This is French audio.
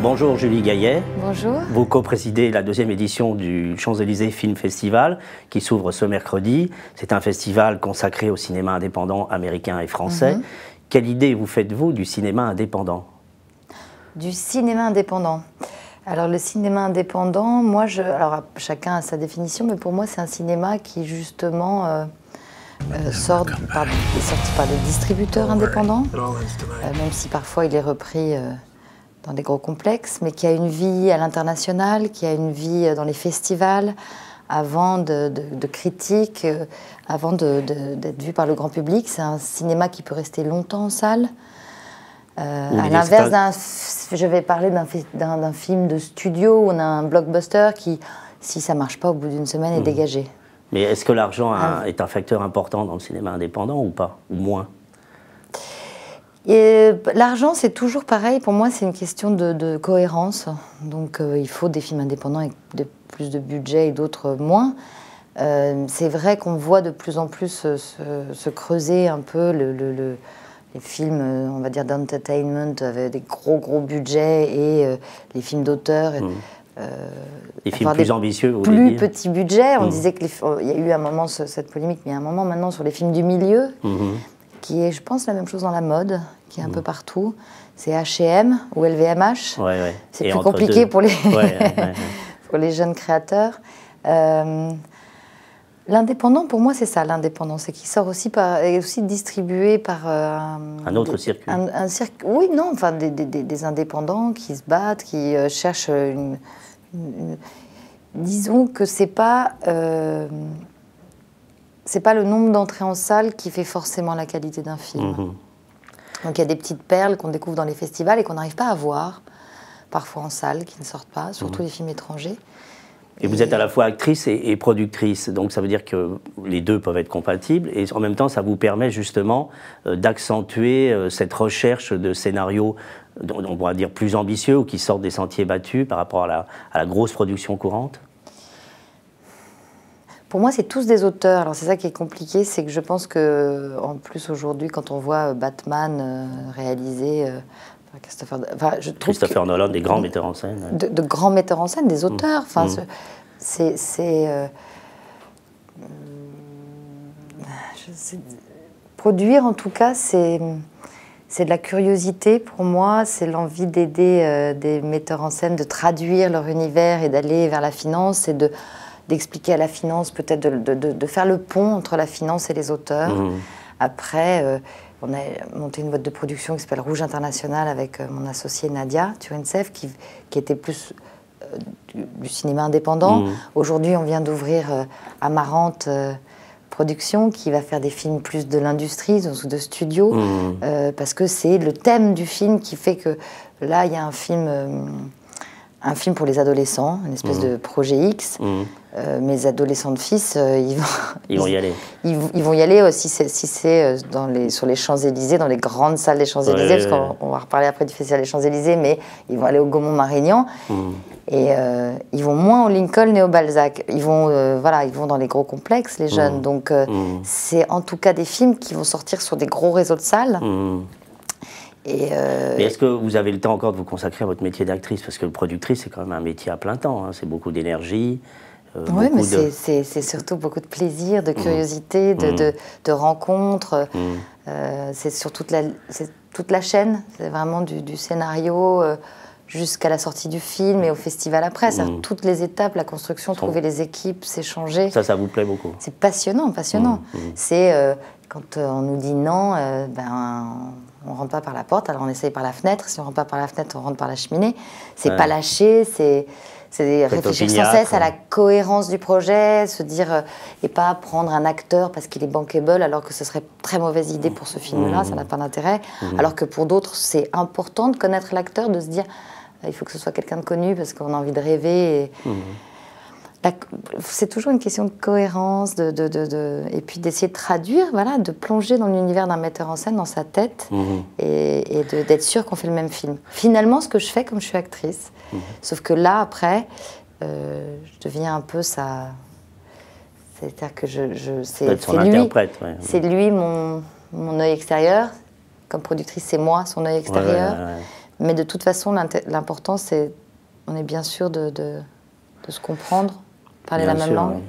Bonjour Julie Gaillet. Bonjour. Vous co-présidez la deuxième édition du Champs-Élysées Film Festival qui s'ouvre ce mercredi. C'est un festival consacré au cinéma indépendant américain et français. Quelle idée vous faites-vous du cinéma indépendant? Du cinéma indépendant. Alors le cinéma indépendant, alors chacun a sa définition, mais pour moi c'est un cinéma qui justement est sorti par des distributeurs indépendants, même si parfois il est repris dans des gros complexes, mais qui a une vie à l'international, qui a une vie dans les festivals, avant de critiques, avant d'être vu par le grand public. C'est un cinéma qui peut rester longtemps en salle. À l'inverse je vais parler d'un film de studio, où on a un blockbuster qui, si ça ne marche pas, au bout d'une semaine, est dégagé. Mais est-ce que l'argent est un facteur important dans le cinéma indépendant ou pas, ou moins? L'argent, c'est toujours pareil. Pour moi, c'est une question de cohérence. Donc, il faut des films indépendants avec plus de budget et d'autres moins. C'est vrai qu'on voit de plus en plus se creuser un peu les films, on va dire, d'entertainment avec des gros budgets et les films d'auteur. Les films plus ambitieux, vous plus petits budgets. On disait qu'il y a eu un moment cette polémique, mais il y a un moment maintenant sur les films du milieu. Qui est, je pense, la même chose dans la mode, qui est un peu partout. C'est H&M ou LVMH. C'est plus compliqué pour les, pour les jeunes créateurs. L'indépendant, pour moi, c'est ça, l'indépendant. C'est qu'il sort aussi, est aussi distribué par... un autre circuit. Oui, non, enfin, des indépendants qui se battent, qui cherchent disons que c'est pas le nombre d'entrées en salle qui fait forcément la qualité d'un film. Donc il y a des petites perles qu'on découvre dans les festivals et qu'on n'arrive pas à voir, parfois en salle, qui ne sortent pas, surtout les films étrangers. Et vous êtes à la fois actrice et productrice, donc ça veut dire que les deux peuvent être compatibles, et en même temps ça vous permet justement d'accentuer cette recherche de scénarios, on pourrait dire plus ambitieux, ou qui sortent des sentiers battus par rapport à la grosse production courante. Pour moi, c'est tous des auteurs. Alors c'est ça qui est compliqué, c'est que je pense que, en plus aujourd'hui, quand on voit Batman réalisé par Christopher Nolan, des grands metteurs en scène. De grands metteurs en scène, des auteurs. Enfin, produire, en tout cas, c'est de la curiosité pour moi. C'est l'envie d'aider des metteurs en scène, de traduire leur univers et d'aller vers la finance et d'expliquer à la finance, peut-être de faire le pont entre la finance et les auteurs. Après, on a monté une boîte de production qui s'appelle Rouge International avec mon associé Nadia Turensev, qui était plus du cinéma indépendant. Aujourd'hui, on vient d'ouvrir Amarante Production, qui va faire des films plus de l'industrie, de studio, parce que c'est le thème du film qui fait que là, il y a un film pour les adolescents, une espèce de projet X. Mes adolescents de fils, ils vont y aller. Ils vont y aller si c'est sur les Champs-Élysées, dans les grandes salles des Champs-Élysées, parce qu'on va reparler après du Festival des Champs-Élysées, mais ils vont aller au Gaumont-Marignan. Et ils vont moins au Lincoln et au Balzac. Ils vont dans les gros complexes, les jeunes. Donc c'est en tout cas des films qui vont sortir sur des gros réseaux de salles. Mais est-ce que vous avez le temps encore de vous consacrer à votre métier d'actrice? Parce que productrice, c'est quand même un métier à plein temps, hein. C'est beaucoup d'énergie. Oui, mais c'est surtout beaucoup de plaisir, de curiosité, de rencontres. C'est sur toute la chaîne. C'est vraiment du scénario jusqu'à la sortie du film et au festival après. Toutes les étapes, la construction, trouver les équipes, s'échanger. Ça vous plaît beaucoup? C'est passionnant, passionnant. C'est quand on nous dit non, on ne rentre pas par la porte, alors on essaye par la fenêtre. Si on ne rentre pas par la fenêtre, on rentre par la cheminée. C'est pas lâcher, c'est réfléchir sans cesse à la cohérence du projet, se dire et pas prendre un acteur parce qu'il est bankable alors que ce serait très mauvaise idée pour ce film-là, ça n'a pas d'intérêt. Alors que pour d'autres, c'est important de connaître l'acteur, de se dire il faut que ce soit quelqu'un de connu parce qu'on a envie de rêver. C'est toujours une question de cohérence, et puis d'essayer de traduire, de plonger dans l'univers d'un metteur en scène, dans sa tête, et d'être sûr qu'on fait le même film. Finalement, ce que je fais comme je suis actrice, sauf que là, après, je deviens un peu ça... C'est-à-dire que c'est lui mon œil extérieur. Comme productrice, c'est moi son œil extérieur. Mais de toute façon, l'important, c'est, on est bien sûr de se comprendre, parler la même langue.